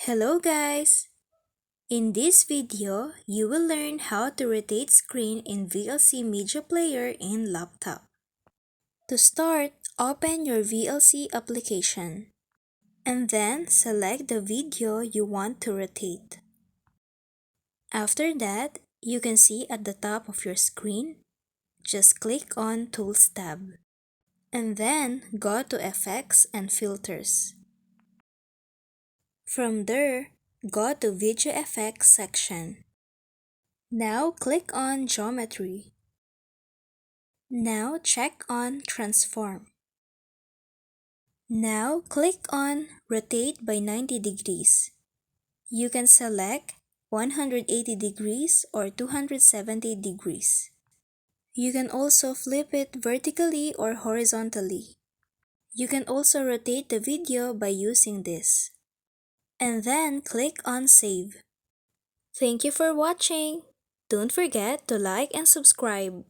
Hello guys! In this video, you will learn how to rotate screen in VLC Media Player in laptop. To start, open your VLC application and then select the video you want to rotate. After that, you can see at the top of your screen, just click on Tools tab and then go to Effects and Filters. From there, go to Video Effects section. Now click on Geometry. Now check on Transform. Now click on Rotate by 90 degrees. You can select 180 degrees or 270 degrees. You can also flip it vertically or horizontally. You can also rotate the video by using this. And then click on Save. Thank you for watching. Don't forget to like and subscribe.